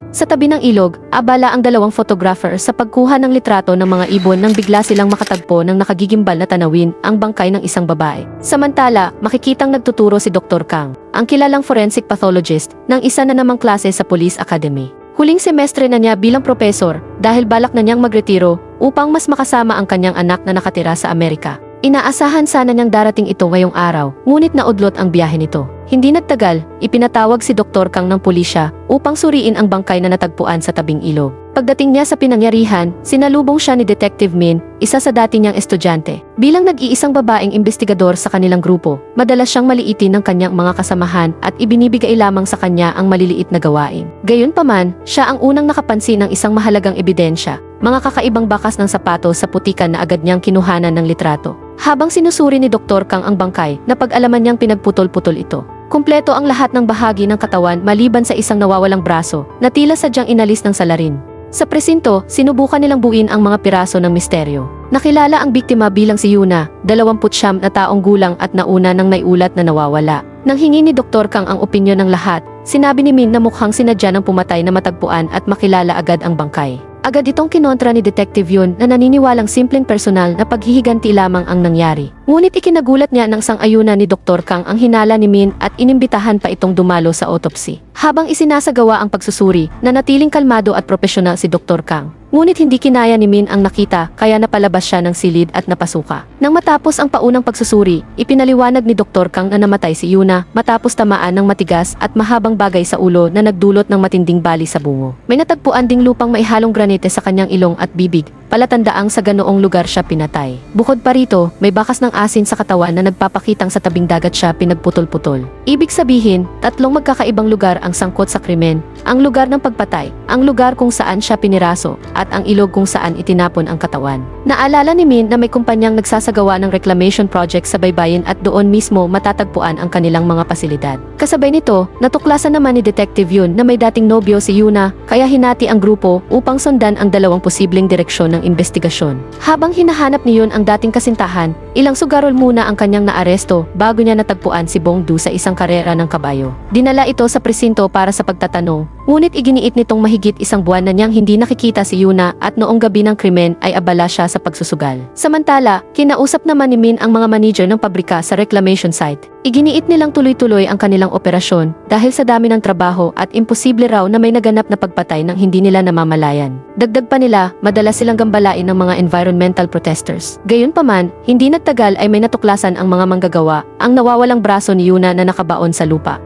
Sa tabi ng ilog, abala ang dalawang photographer sa pagkuha ng litrato ng mga ibon nang bigla silang makatagpo ng nakagigimbal na tanawin ang bangkay ng isang babae. Samantala, makikitang nagtuturo si Dr. Kang, ang kilalang forensic pathologist, ng isa na namang klase sa Police Academy. Huling semestre na niya bilang propesor dahil balak na niyang magretiro upang mas makasama ang kanyang anak na nakatira sa Amerika. Inaasahan sana niyang darating ito ngayong araw, ngunit naudlot ang biyahe nito. Hindi nagtagal, ipinatawag si Dr. Kang ng pulisya upang suriin ang bangkay na natagpuan sa tabing ilog. Pagdating niya sa pinangyarihan, sinalubong siya ni Detective Min, isa sa dati niyang estudyante. Bilang nag-iisang babaeng investigador sa kanilang grupo, madalas siyang maliitin ng kanyang mga kasamahan at ibinibigay lamang sa kanya ang maliliit na gawain. Gayunpaman, siya ang unang nakapansin ng isang mahalagang ebidensya, mga kakaibang bakas ng sapatos sa putikan na agad niyang kinuhanan ng litrato. Habang sinusuri ni Dr. Kang ang bangkay, napag-alaman niyang pinagputol-putol ito. Kumpleto ang lahat ng bahagi ng katawan maliban sa isang nawawalang braso na tila sadyang inalis ng salarin. Sa presinto, sinubukan nilang buuin ang mga piraso ng misteryo. Nakilala ang biktima bilang si Yuna, 29 na taong gulang at nauna nang naiulat na nawawala. Nang hingi ni Dr. Kang ang opinyon ng lahat, sinabi ni Min na mukhang sinadya ng pumatay na matagpuan at makilala agad ang bangkay. Agad itong kinontra ni Detective Yun na naniniwalang simpleng personal na paghihiganti lamang ang nangyari. Ngunit ikinagulat niya ng sang-ayunan ni Dr. Kang ang hinala ni Min at inimbitahan pa itong dumalo sa autopsy. Habang isinasagawa ang pagsusuri, nanatiling kalmado at propesyonal si Dr. Kang. Ngunit hindi kinaya ni Min ang nakita kaya napalabas siya ng silid at napasuka. Nang matapos ang paunang pagsusuri, ipinaliwanag ni Dr. Kang na namatay si Yuna matapos tamaan ng matigas at mahabang bagay sa ulo na nagdulot ng matinding bali sa bungo. May natagpuan ding lupang maihalong granite sa kanyang ilong at bibig, palatandaang sa ganoong lugar siya pinatay. Bukod pa rito, may bakas ng asin sa katawan na nagpapakitang sa tabing dagat siya pinagputol-putol. Ibig sabihin, tatlong magkakaibang lugar ang sangkot sa krimen, ang lugar ng pagpatay, ang lugar kung saan siya piniraso, at ang ilog kung saan itinapon ang katawan. Naalala ni Min na may kumpanyang nagsasagawa ng reclamation project sa baybayin at doon mismo matatagpuan ang kanilang mga pasilidad. Kasabay nito, natuklasan naman ni Detective Yun na may dating nobyo si Yuna, kaya hinati ang grupo upang sundan ang dalawang posibleng direksyon ng investigasyon. Habang hinahanap ni Yun ang dating kasintahan, ilang sugarol muna ang kanyang naaresto bago niya natagpuan si Bongdu sa isang karera ng kabayo. Dinala ito sa presinto para sa pagtatanong, ngunit iginiit nitong mahigit isang buwan na niyang hindi nakikita si Yuna at noong gabi ng krimen ay abala siya sa pagsusugal. Samantala, kinausap naman ni Min ang mga manager ng pabrika sa reclamation site. Iginiit nilang tuloy-tuloy ang kanilang operasyon dahil sa dami ng trabaho at imposible raw na may naganap na pagpatay nang hindi nila namamalayan. Dagdag pa nila, madalas silang gambalain ng mga environmental protesters. Gayunpaman, hindi nagtagal ay may natuklasan ang mga manggagawa, ang nawawalang braso ni Yuna na nakabaon sa lupa.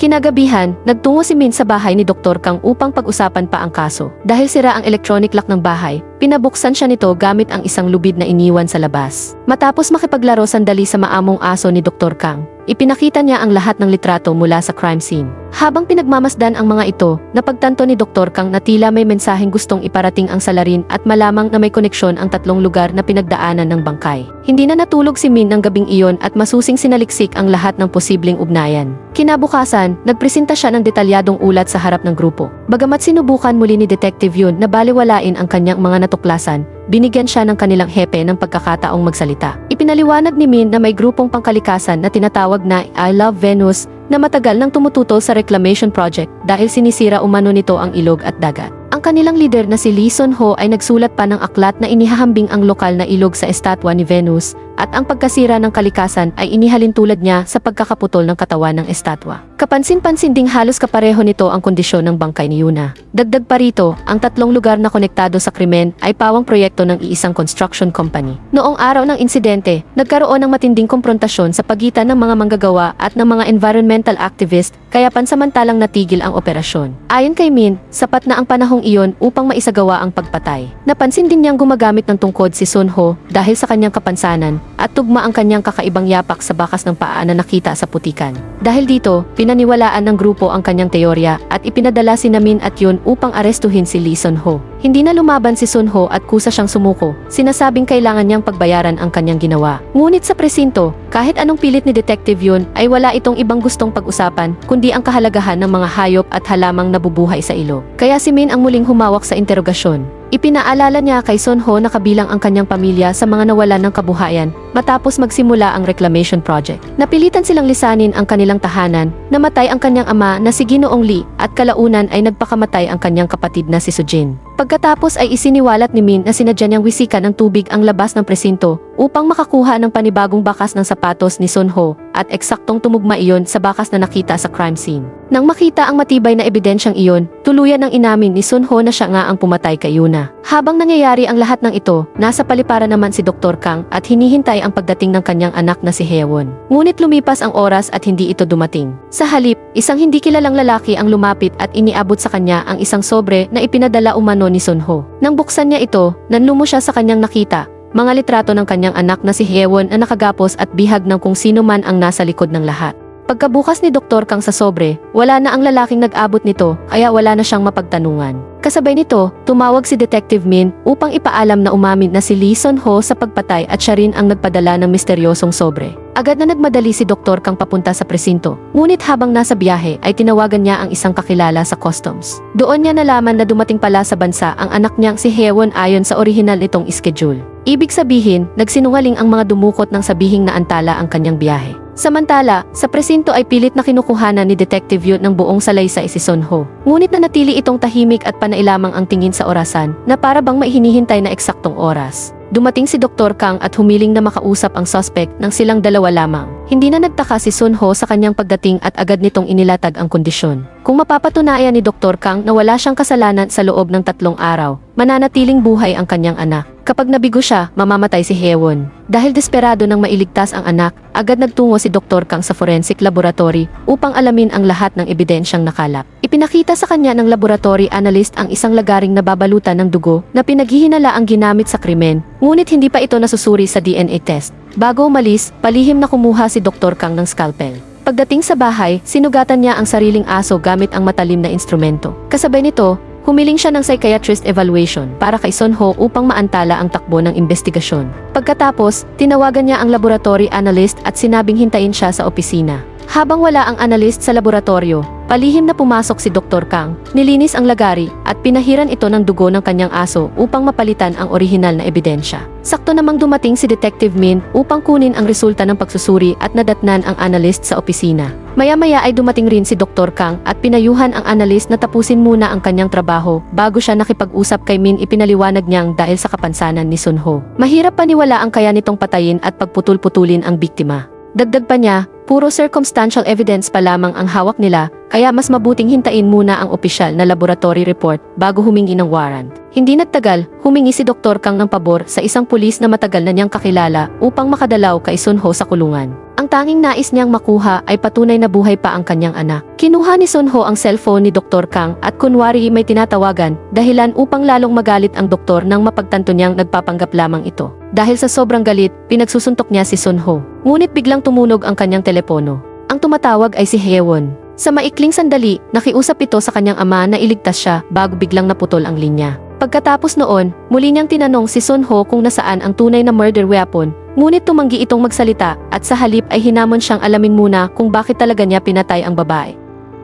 Kinagabihan, nagtungo si Min sa bahay ni Dr. Kang upang pag-usapan pa ang kaso. Dahil sira ang electronic lock ng bahay, pinabuksan siya nito gamit ang isang lubid na iniwan sa labas. Matapos makipaglaro sandali sa maamong aso ni Dr. Kang, ipinakita niya ang lahat ng litrato mula sa crime scene. Habang pinagmamasdan ang mga ito, napagtanto ni Dr. Kang na tila may mensaheng gustong iparating ang salarin at malamang na may koneksyon ang tatlong lugar na pinagdaanan ng bangkay. Hindi na natulog si Min ng gabing iyon at masusing sinaliksik ang lahat ng posibleng ugnayan. Kinabukasan, nagpresenta siya ng detalyadong ulat sa harap ng grupo. Bagamat sinubukan muli ni Detective Yun na baliwalain ang kanyang mga natuklasan, binigyan siya ng kanilang hepe ng pagkakataong magsalita. Ipinaliwanag ni Min na may grupong pangkalikasan na tinatawag na I Love Venus na matagal nang tumututol sa reclamation project dahil sinisira umano nito ang ilog at dagat. Ang kanilang leader na si Lee Sun-ho ay nagsulat pa ng aklat na inihahambing ang lokal na ilog sa estatwa ni Venus at ang pagkasira ng kalikasan ay inihalin tulad niya sa pagkakaputol ng katawan ng estatwa. Kapansin-pansin ding halos kapareho nito ang kondisyon ng bangkay ni Yuna. Dagdag pa rito, ang tatlong lugar na konektado sa krimen ay pawang proyekto ng iisang construction company. Noong araw ng insidente, nagkaroon ng matinding komprontasyon sa pagitan ng mga manggagawa at ng mga environmental activist kaya pansamantalang natigil ang operasyon. Ayon kay Min, sapat na ang panahong iyon upang maisagawa ang pagpatay. Napansin din niyang gumagamit ng tungkod si Sun-ho dahil sa kanyang kapansanan at tugma ang kanyang kakaibang yapak sa bakas ng paa na nakita sa putikan. Dahil dito, pinaniwalaan ng grupo ang kanyang teorya at ipinadala si Min at Yun upang arestuhin si Lee Sun-ho. Hindi na lumaban si Sun-ho at kusa siyang sumuko, sinasabing kailangan niyang pagbayaran ang kanyang ginawa. Ngunit sa presinto, kahit anong pilit ni Detective Yun ay wala itong ibang gustong pag-usapan kundi ang kahalagahan ng mga hayop at halamang nabubuhay sa ilog. Kaya si Min ang muling humawak sa interogasyon. Ipinaalala niya kay Sun Ho na kabilang ang kanyang pamilya sa mga nawalan ng kabuhayan matapos magsimula ang reclamation project. Napilitan silang lisanin ang kanilang tahanan, namatay ang kanyang ama na si Ginoong Lee at kalaunan ay nagpakamatay ang kanyang kapatid na si Sujin. Pagkatapos ay isiniwalat ni Min na sinadya niyang wisikan ng tubig ang labas ng presinto upang makakuha ng panibagong bakas ng sapatos ni Sun Ho at eksaktong tumugma iyon sa bakas na nakita sa crime scene. Nang makita ang matibay na ebidensyang iyon, tuluyan ng inamin ni Sun Ho na siya nga ang pumatay kay Yuna. Habang nangyayari ang lahat ng ito, nasa paliparan naman si Dr. Kang at hinihintay ang pagdating ng kanyang anak na si Haewon. Ngunit lumipas ang oras at hindi ito dumating. Sa halip, isang hindi kilalang lalaki ang lumapit at iniabot sa kanya ang isang sobre na ipinadala umano ni Sun Ho. Nang buksan niya ito, nanlumo siya sa kanyang nakita, mga litrato ng kanyang anak na si Haewon na nakagapos at bihag ng kung sino man ang nasa likod ng lahat. Pagkabukas ni Dr. Kang sa sobre, wala na ang lalaking nag-abot nito, kaya wala na siyang mapagtanungan. Kasabay nito, tumawag si Detective Min upang ipaalam na umamin na si Lee Sun Ho sa pagpatay at siya rin ang nagpadala ng misteryosong sobre. Agad na nagmadali si Dr. Kang papunta sa presinto, ngunit habang nasa biyahe ay tinawagan niya ang isang kakilala sa customs. Doon niya nalaman na dumating pala sa bansa ang anak niyang si Haewon ayon sa orihinal nitong schedule. Ibig sabihin, nagsinungaling ang mga dumukot ng sabihing naantala ang kanyang biyahe. Samantala, sa presinto ay pilit na kinukuhanan ni Detective Yun ng buong salaysay si Sun Ho. Ngunit nanatili itong tahimik at panailamang ang tingin sa orasan na para bang may hinihintay na eksaktong oras. Dumating si Dr. Kang at humiling na makausap ang suspect nang silang dalawa lamang. Hindi na nagtaka si Sun Ho sa kanyang pagdating at agad nitong inilatag ang kondisyon. Kung mapapatunayan ni Dr. Kang na wala siyang kasalanan sa loob ng 3 araw, mananatiling buhay ang kanyang anak. Kapag nabigo siya, mamamatay si Haewon. Dahil desperado nang mailigtas ang anak, agad nagtungo si Dr. Kang sa forensic laboratory upang alamin ang lahat ng ebidensyang nakalap. Ipinakita sa kanya ng laboratory analyst ang isang lagaring nababalutan ng dugo na pinaghihinala ang ginamit sa krimen, ngunit hindi pa ito nasusuri sa DNA test. Bago umalis, palihim na kumuha si Dr. Kang ng scalpel. Pagdating sa bahay, sinugatan niya ang sariling aso gamit ang matalim na instrumento. Kasabay nito, humiling siya ng psychiatrist evaluation para kay Sun Ho upang maantala ang takbo ng investigasyon. Pagkatapos, tinawagan niya ang laboratory analyst at sinabing hintayin siya sa opisina. Habang wala ang analyst sa laboratorio, palihim na pumasok si Dr. Kang, nilinis ang lagari at pinahiran ito ng dugo ng kanyang aso upang mapalitan ang orihinal na ebidensya. Sakto namang dumating si Detective Min upang kunin ang resulta ng pagsusuri at nadatnan ang analyst sa opisina. Maya-maya ay dumating rin si Dr. Kang at pinayuhan ang analyst na tapusin muna ang kanyang trabaho bago siya nakipag-usap kay Min. Ipinaliwanag niyang dahil sa kapansanan ni Sun Ho. Mahirap paniwala ang kaya nitong patayin at pagputol-putulin ang biktima. Dagdag pa niya, puro circumstantial evidence pa lamang ang hawak nila, kaya mas mabuting hintayin muna ang opisyal na laboratory report bago humingi ng warrant. Hindi nagtagal, humingi si Dr. Kang ng pabor sa isang pulis na matagal na niyang kakilala upang makadalaw kay Sun Ho sa kulungan. Ang tanging nais niyang makuha ay patunay na buhay pa ang kanyang anak. Kinuha ni Sun Ho ang cellphone ni Dr. Kang at kunwari may tinatawagan, dahilan upang lalong magalit ang doktor nang mapagtanto niyang nagpapanggap lamang ito. Dahil sa sobrang galit, pinagsusuntok niya si Sun Ho. Ngunit biglang tumunog ang kanyang telepono. Ang tumatawag ay si Haewon. Sa maikling sandali, nakiusap ito sa kanyang ama na iligtas siya bago biglang naputol ang linya. Pagkatapos noon, muli niyang tinanong si Sun Ho kung nasaan ang tunay na murder weapon, ngunit tumanggi itong magsalita at sa halip ay hinamon siyang alamin muna kung bakit talaga niya pinatay ang babae.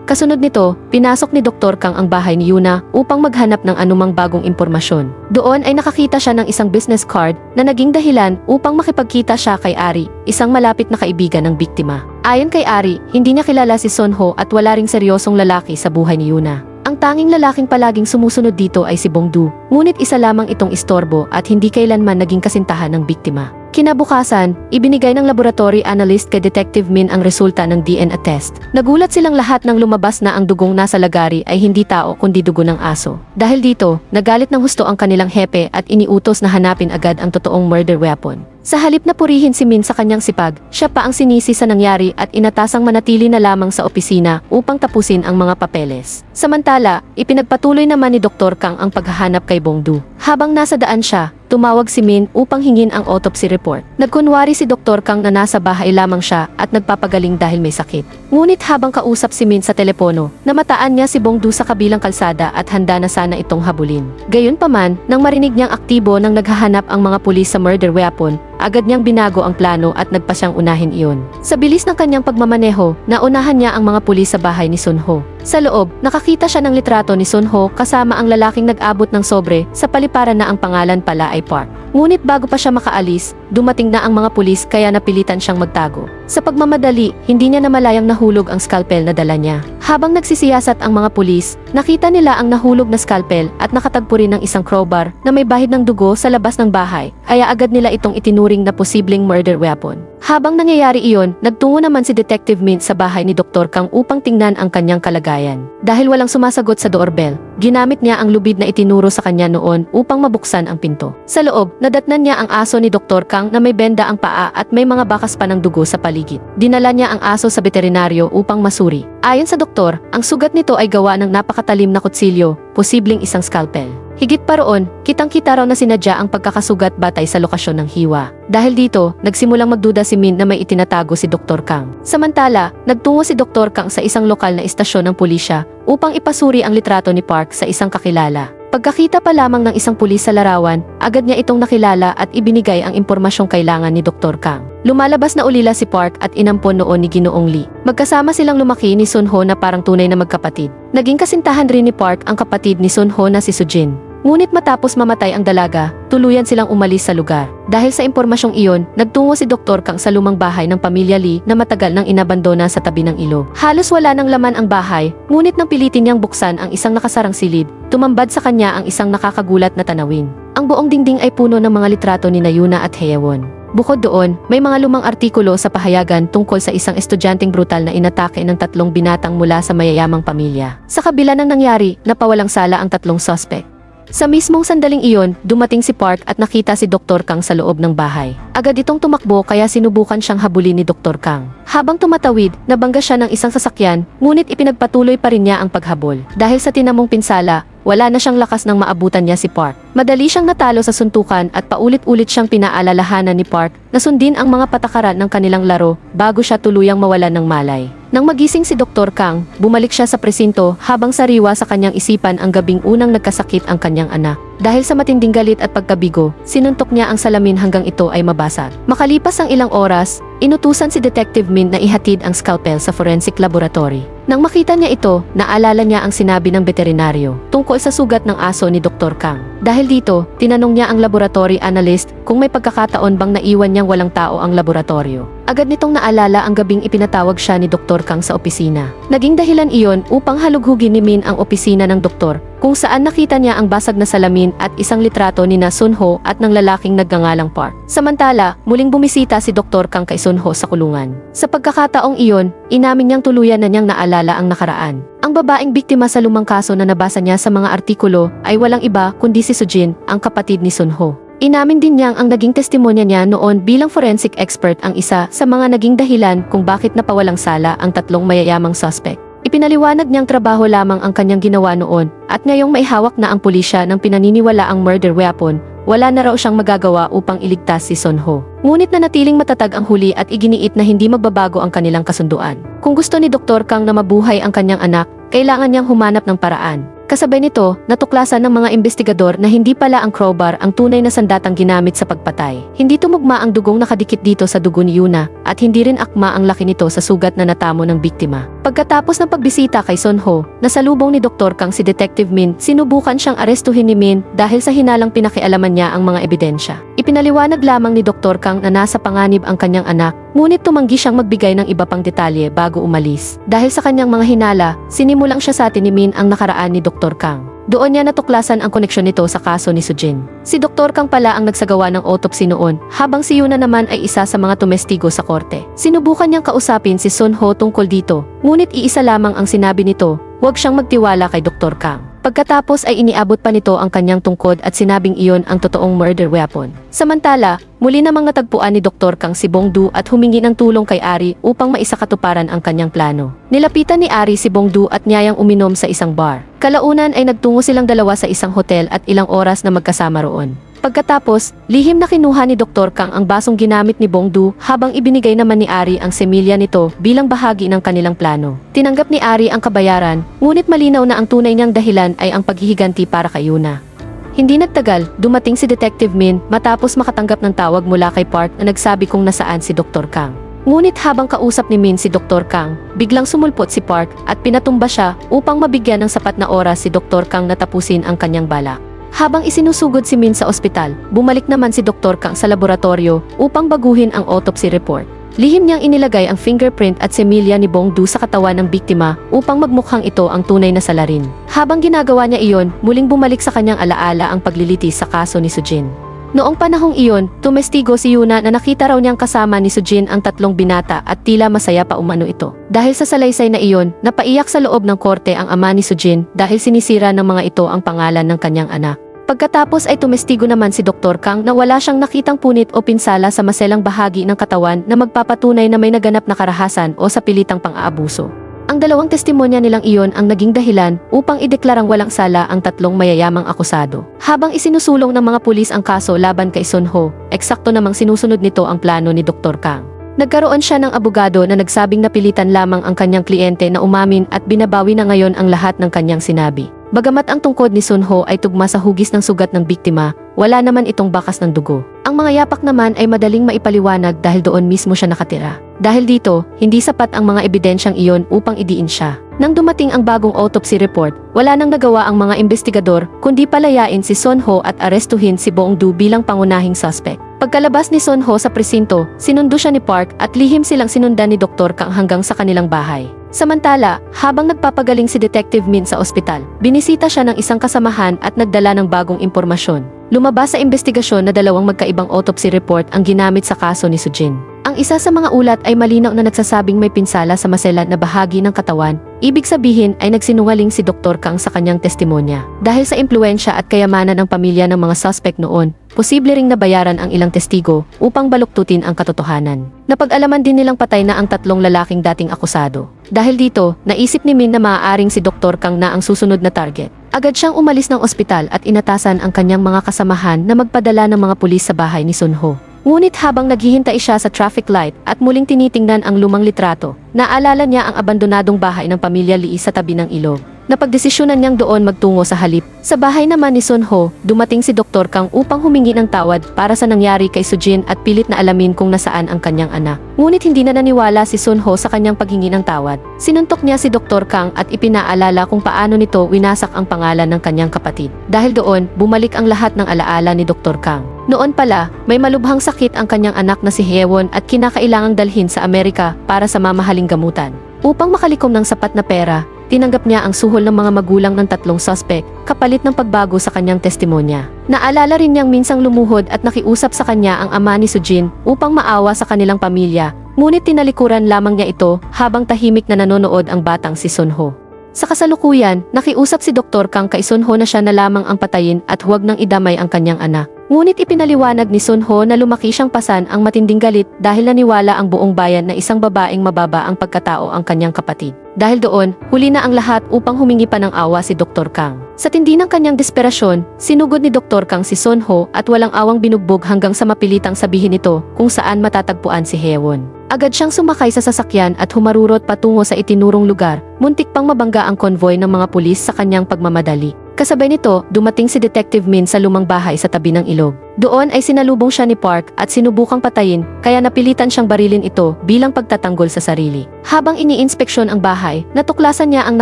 Kasunod nito, pinasok ni Dr. Kang ang bahay ni Yuna upang maghanap ng anumang bagong impormasyon. Doon ay nakakita siya ng isang business card na naging dahilan upang makipagkita siya kay Ari, isang malapit na kaibigan ng biktima. Ayon kay Ari, hindi niya kilala si Sun Ho at wala ring seryosong lalaki sa buhay ni Yuna. Ang tanging lalaking palaging sumusunod dito ay si Bongdu, ngunit isa lamang itong istorbo at hindi kailanman naging kasintahan ng biktima. Kinabukasan, ibinigay ng laboratory analyst kay Detective Min ang resulta ng DNA test. Nagulat silang lahat nang lumabas na ang dugong nasa lagari ay hindi tao kundi dugo ng aso. Dahil dito, nagalit ng husto ang kanilang hepe at iniutos na hanapin agad ang totoong murder weapon. Sa halip na purihin si Min sa kanyang sipag, siya pa ang sinisi sa nangyari at inatasang manatili na lamang sa opisina upang tapusin ang mga papeles. Samantala, ipinagpatuloy naman ni Dr. Kang ang paghahanap kay Bongdu. Habang nasa daan siya, tumawag si Min upang hingin ang autopsy report. Nagkunwari si Dr. Kang na nasa bahay lamang siya at nagpapagaling dahil may sakit. Ngunit habang kausap si Min sa telepono, namataan niya si Bongdu sa kabilang kalsada at handa na sana itong habulin. Gayunpaman, nang marinig niyang aktibo nang naghahanap ang mga pulis sa murder weapon, agad niyang binago ang plano at nagpa siyang unahin iyon. Sa bilis ng kanyang pagmamaneho, naunahan niya ang mga pulis sa bahay ni Sunho. Sa loob, nakakita siya ng litrato ni Sunho kasama ang lalaking nag-abot ng sobre sa paliparan na ang pangalan pala ay Park. Ngunit bago pa siya makaalis, dumating na ang mga pulis kaya napilitan siyang magtago. Sa pagmamadali, hindi niya namalayang nahulog ang scalpel na dala niya. Habang nagsisiyasat ang mga pulis, nakita nila ang nahulog na scalpel at nakatagpo rin ng isang crowbar na may bahid ng dugo sa labas ng bahay, kaya agad nila itong itinuring na posibleng murder weapon. Habang nangyayari iyon, nagtungo naman si Detective Mint sa bahay ni Dr. Kang upang tingnan ang kanyang kalagayan. Dahil walang sumasagot sa doorbell, ginamit niya ang lubid na itinuro sa kanya noon upang mabuksan ang pinto. Sa loob, nadatnan niya ang aso ni Dr. Kang na may benda ang paa at may mga bakas pa ng dugo sa paligid. Dinala niya ang aso sa veterinaryo upang masuri. Ayon sa doktor, ang sugat nito ay gawa ng napakatalim na kutsilyo, posibleng isang scalpel. Higit pa roon, kitang-kita raw na sinadya ang pagkakasugat batay sa lokasyon ng hiwa. Dahil dito, nagsimulang magduda si Min na may itinatago si Dr. Kang. Samantala, nagtungo si Dr. Kang sa isang lokal na istasyon ng pulisya upang ipasuri ang litrato ni Park sa isang kakilala. Pagkakita pa lamang ng isang pulis sa larawan, agad niya itong nakilala at ibinigay ang impormasyong kailangan ni Dr. Kang. Lumalabas na ulila si Park at inampon noon ni Ginoong Lee. Magkasama silang lumaki ni Sunho na parang tunay na magkapatid. Naging kasintahan rin ni Park ang kapatid ni Sunho na si Sujin. Ngunit matapos mamatay ang dalaga, tuluyan silang umalis sa lugar. Dahil sa impormasyong iyon, nagtungo si Dr. Kang sa lumang bahay ng pamilya Lee na matagal nang inabandona sa tabi ng ilog. Halos wala nang laman ang bahay, ngunit nang pilitin niyang buksan ang isang nakasarang silid, tumambad sa kanya ang isang nakakagulat na tanawin. Ang buong dingding ay puno ng mga litrato ni Yuna at Haewon. Bukod doon, may mga lumang artikulo sa pahayagan tungkol sa isang estudyanteng brutal na inatake ng 3 binatang mula sa mayayamang pamilya. Sa kabila ng nangyari, napawalang sala ang 3 suspect. Sa mismong sandaling iyon, dumating si Park at nakita si Dr. Kang sa loob ng bahay. Agad itong tumakbo kaya sinubukan siyang habulin ni Dr. Kang. Habang tumatawid, nabangga siya ng isang sasakyan, ngunit ipinagpatuloy pa rin niya ang paghabol. Dahil sa tinamong pinsala, wala na siyang lakas nang maabutan niya si Park. Madali siyang natalo sa suntukan at paulit-ulit siyang pinaalalahanan ni Park na sundin ang mga patakaran ng kanilang laro bago siya tuluyang mawalan ng malay. Nang magising si Dr. Kang, bumalik siya sa presinto habang sariwa sa kanyang isipan ang gabing unang nagkasakit ang kanyang anak. Dahil sa matinding galit at pagkabigo, sinuntok niya ang salamin hanggang ito ay mabasag. Makalipas ang ilang oras, inutusan si Detective Min na ihatid ang scalpel sa forensic laboratory. Nang makita niya ito, naalala niya ang sinabi ng veterinaryo tungkol sa sugat ng aso ni Dr. Kang. Dahil dito, tinanong niya ang laboratory analyst kung may pagkakataon bang naiwan niyang walang tao ang laboratorio. Agad nitong naalala ang gabing ipinatawag siya ni Dr. Kang sa opisina. Naging dahilan iyon upang halughugin ni Min ang opisina ng doktor, kung saan nakita niya ang basag na salamin at isang litrato ni Sunho at ng lalaking nagngangalang Park. Samantala, muling bumisita si Dr. Kang kay Sunho sa kulungan. Sa pagkakataong iyon, inamin niyang tuluyan na niyang naalala ang nakaraan. Ang babaeng biktima sa lumang kaso na nabasa niya sa mga artikulo ay walang iba kundi si Sujin, ang kapatid ni Sunho. Inamin din niyang ang naging testimonya niya noon bilang forensic expert ang isa sa mga naging dahilan kung bakit napawalang sala ang 3 mayayamang suspect. Ipinaliwanag niyang trabaho lamang ang kanyang ginawa noon at ngayong may hawak na ang pulisya ng pinaniniwala ang murder weapon, wala na raw siyang magagawa upang iligtas si Sunho. Ngunit nanatiling matatag ang huli at iginiit na hindi magbabago ang kanilang kasunduan. Kung gusto ni Dr. Kang na mabuhay ang kanyang anak, kailangan niyang humanap ng paraan. Kasabay nito, natuklasan ng mga investigador na hindi pala ang crowbar ang tunay na sandatang ginamit sa pagpatay. Hindi tumugma ang dugong nakadikit dito sa dugo ni Yuna at hindi rin akma ang laki nito sa sugat na natamo ng biktima. Pagkatapos ng pagbisita kay Sunho, nasalubong ni Dr. Kang si Detective Min, sinubukan siyang arestuhin ni Min dahil sa hinalang pinakialaman niya ang mga ebidensya. Ipinaliwanag lamang ni Dr. Kang na nasa panganib ang kanyang anak, ngunit tumanggi siyang magbigay ng iba pang detalye bago umalis. Dahil sa kanyang mga hinala, sinimulang siya sa atin ni Min ang nakaraan ni Dr. Kang. Doon niya natuklasan ang koneksyon nito sa kaso ni Sujin. Si Dr. Kang pala ang nagsagawa ng autopsy noon, habang si Yuna naman ay isa sa mga tumestigo sa korte. Sinubukan niyang kausapin si Sunho tungkol dito, ngunit iisa lamang ang sinabi nito, huwag siyang magtiwala kay Dr. Kang. Pagkatapos ay iniabot pa nito ang kanyang tungkod at sinabing iyon ang totoong murder weapon. Samantala, muli namang natagpuan ni Dr. Kang si Bongdu at humingi ng tulong kay Ari upang maisakatuparan ang kanyang plano. Nilapitan ni Ari si Bongdu at niyayang uminom sa isang bar. Kalaunan ay nagtungo silang dalawa sa isang hotel at ilang oras na magkasama roon. Pagkatapos, lihim na kinuha ni Dr. Kang ang basong ginamit ni Bongdu habang ibinigay naman ni Ari ang semilya nito bilang bahagi ng kanilang plano. Tinanggap ni Ari ang kabayaran, ngunit malinaw na ang tunay niyang dahilan ay ang paghihiganti para kay Yuna. Hindi nagtagal, dumating si Detective Min matapos makatanggap ng tawag mula kay Park na nagsabi kung nasaan si Dr. Kang. Ngunit habang kausap ni Min si Dr. Kang, biglang sumulpot si Park at pinatumba siya upang mabigyan ng sapat na oras si Dr. Kang na tapusin ang kanyang balak. Habang isinusugod si Min sa ospital, bumalik naman si Dr. Kang sa laboratorio upang baguhin ang autopsy report. Lihim niyang inilagay ang fingerprint at semilya ni Bongdu sa katawan ng biktima upang magmukhang ito ang tunay na salarin. Habang ginagawa niya iyon, muling bumalik sa kanyang alaala ang paglilitis sa kaso ni Sujin. Noong panahong iyon, tumestigo si Yuna na nakita raw niyang kasama ni Sujin ang tatlong binata at tila masaya pa umano ito. Dahil sa salaysay na iyon, napaiyak sa loob ng korte ang ama ni Sujin dahil sinisira ng mga ito ang pangalan ng kanyang anak. Pagkatapos ay tumestigo naman si Dr. Kang na wala siyang nakitang punit o pinsala sa maselang bahagi ng katawan na magpapatunay na may naganap na karahasan o sa pilitang pang-aabuso. Ang dalawang testimonya nilang iyon ang naging dahilan upang ideklarang walang sala ang tatlong mayayamang akusado. Habang isinusulong ng mga pulis ang kaso laban kay Sun Ho, eksakto namang sinusunod nito ang plano ni Dr. Kang. Nagkaroon siya ng abogado na nagsabing napilitan lamang ang kanyang kliyente na umamin at binabawi na ngayon ang lahat ng kanyang sinabi. Bagamat ang tungkod ni Sun Ho ay tugma sa hugis ng sugat ng biktima, wala naman itong bakas ng dugo. Ang mga yapak naman ay madaling maipaliwanag dahil doon mismo siya nakatira. Dahil dito, hindi sapat ang mga ebidensyang iyon upang idiin siya. Nang dumating ang bagong autopsy report, wala nang nagawa ang mga investigador kundi palayain si Sun Ho at arestuhin si Bongdu bilang pangunahing suspect. Pagkalabas ni Sun Ho sa presinto, sinundo siya ni Park at lihim silang sinundan ni Dr. Kang hanggang sa kanilang bahay. Samantala, habang nagpapagaling si Detective Min sa ospital, binisita siya ng isang kasamahan at nagdala ng bagong impormasyon. Lumabas sa investigasyon na dalawang magkaibang autopsy report ang ginamit sa kaso ni Sujin. Ang isa sa mga ulat ay malinaw na nagsasabing may pinsala sa maselan na bahagi ng katawan. Ibig sabihin ay nagsinungaling si Dr. Kang sa kanyang testimonya. Dahil sa impluensya at kayamanan ng pamilya ng mga suspect noon, posible ring nabayaran ang ilang testigo upang baluktutin ang katotohanan. Napag-alaman din nilang patay na ang tatlong lalaking dating akusado. Dahil dito, naisip ni Min na maaaring si Dr. Kang na ang susunod na target. Agad siyang umalis ng ospital at inatasan ang kanyang mga kasamahan na magpadala ng mga pulis sa bahay ni Sun Ho. Ngunit habang naghihintay siya sa traffic light at muling tinitingnan ang lumang litrato, naalala niya ang abandonadong bahay ng pamilya Lee sa tabi ng ilog. Napagdesisyonan niyang doon magtungo sa halip. Sa bahay naman ni Sun Ho, dumating si Dr. Kang upang humingi ng tawad para sa nangyari kay Sujin at pilit na alamin kung nasaan ang kanyang anak. Ngunit hindi na naniwala si Sun Ho sa kanyang paghingi ng tawad. Sinuntok niya si Dr. Kang at ipinaalala kung paano nito winasak ang pangalan ng kanyang kapatid. Dahil doon, bumalik ang lahat ng alaala ni Dr. Kang. Noon pala, may malubhang sakit ang kanyang anak na si Hyewon at kinakailangang dalhin sa Amerika para sa mamahaling gamutan. Upang makalikom ng sapat na pera, tinanggap niya ang suhol ng mga magulang ng tatlong suspect, kapalit ng pagbago sa kanyang testimonya. Naalala rin niyang minsang lumuhod at nakiusap sa kanya ang ama ni Sujin upang maawa sa kanilang pamilya, ngunit tinalikuran lamang niya ito habang tahimik na nanonood ang batang si Sun Ho. Sa kasalukuyan, nakiusap si Dr. Kang kay Sun Ho na siya na lamang ang patayin at huwag nang idamay ang kanyang anak. Ngunit ipinaliwanag ni Sun Ho na lumaki siyang pasan ang matinding galit dahil naniwala ang buong bayan na isang babaeng mababa ang pagkatao ang kanyang kapatid. Dahil doon, huli na ang lahat upang humingi pa ng awa si Dr. Kang. Sa tindi ng kanyang desperasyon, sinugod ni Dr. Kang si Sun Ho at walang awang binugbog hanggang sa mapilitang sabihin ito kung saan matatagpuan si Hyewon. Agad siyang sumakay sa sasakyan at humarurot patungo sa itinurong lugar, muntik pang mabangga ang konvoy ng mga pulis sa kanyang pagmamadali. Kasabay nito, dumating si Detective Min sa lumang bahay sa tabi ng ilog. Doon ay sinalubong siya ni Park at sinubukang patayin, kaya napilitan siyang barilin ito bilang pagtatanggol sa sarili. Habang iniinspeksyon ang bahay, natuklasan niya ang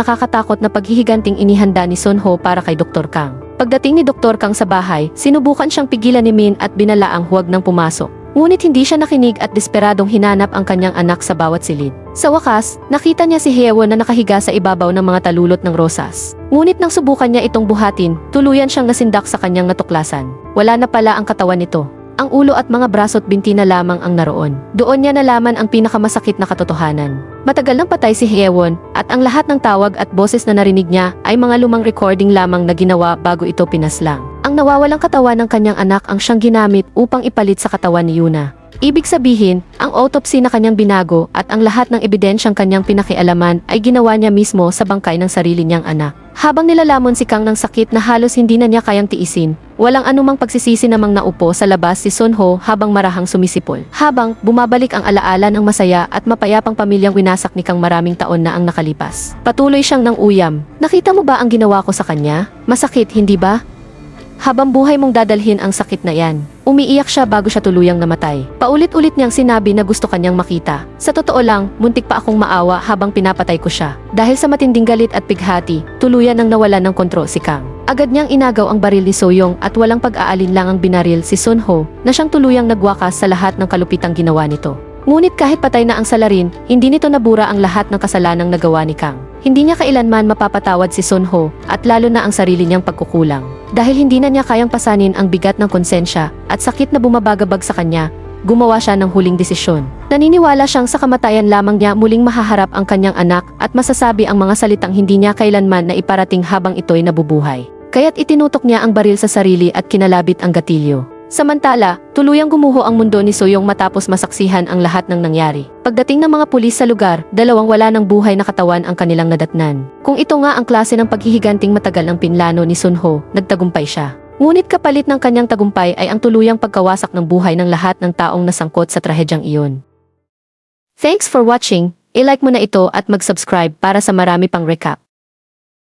nakakatakot na paghihiganting inihanda ni Sun Ho para kay Dr. Kang. Pagdating ni Dr. Kang sa bahay, sinubukan siyang pigilan ni Min at binalaang huwag nang pumasok. Ngunit hindi siya nakinig at desperadong hinanap ang kanyang anak sa bawat silid. Sa wakas, nakita niya si Hyewon na nakahiga sa ibabaw ng mga talulot ng rosas. Ngunit nang subukan niya itong buhatin, tuluyan siyang nasindak sa kanyang natuklasan. Wala na pala ang katawan nito. Ang ulo at mga braso't binti na lamang ang naroon. Doon niya nalaman ang pinakamasakit na katotohanan. Matagal nang patay si Hyewon at ang lahat ng tawag at boses na narinig niya ay mga lumang recording lamang na ginawa bago ito pinaslang. Ang nawawalang katawan ng kanyang anak ang siyang ginamit upang ipalit sa katawan ni Yuna. Ibig sabihin, ang autopsy na kanyang binago at ang lahat ng ebidensyang kanyang pinakialaman ay ginawa niya mismo sa bangkay ng sarili niyang anak. Habang nilalamon si Kang ng sakit na halos hindi na niya kayang tiisin, Walang anumang pagsisisi namang naupo sa labas si Sunho habang marahang sumisipol. Habang bumabalik ang alaala ng masaya at mapayapang pamilyang winasak ni Kang maraming taon na ang nakalipas. Patuloy siyang nang uyam. Nakita mo ba ang ginawa ko sa kanya? Masakit, hindi ba? Habang buhay mong dadalhin ang sakit na yan. Umiiyak siya bago siya tuluyang namatay. Paulit-ulit niyang sinabi na gusto kanyang makita. Sa totoo lang, muntik pa akong maawa habang pinapatay ko siya. Dahil sa matinding galit at pighati, tuluyan nang nawalan ng kontrol si Kang. Agad niyang inagaw ang baril ni Soyong at walang pag-aalinlangang binaril si Sunho na siyang tuluyang nagwakas sa lahat ng kalupitang ginawa nito. Ngunit kahit patay na ang salarin, hindi nito nabura ang lahat ng kasalanang nagawa ni Kang. Hindi niya kailanman mapapatawad si Sunho at lalo na ang sarili niyang pagkukulang. Dahil hindi na niya kayang pasanin ang bigat ng konsensya at sakit na bumabagabag sa kanya, gumawa siya ng huling desisyon. Naniniwala siyang sa kamatayan lamang niya muling mahaharap ang kanyang anak at masasabi ang mga salitang hindi niya kailanman na iparating habang ito'y nabubuhay. Kaya't itinutok niya ang baril sa sarili at kinalabit ang gatilyo. Samantala, tuluyang gumuho ang mundo ni Soyong matapos masaksihan ang lahat ng nangyari. Pagdating ng mga pulis sa lugar, dalawang wala ng buhay na katawan ang kanilang nadatnan. Kung ito nga ang klase ng paghihiganting matagal ng pinlano ni Sunho, nagtagumpay siya. Ngunit kapalit ng kanyang tagumpay ay ang tuluyang pagkawasak ng buhay ng lahat ng taong nasangkot sa trahedyang iyon. Thanks for watching, i-like mo na ito at mag-subscribe para sa marami pang recap.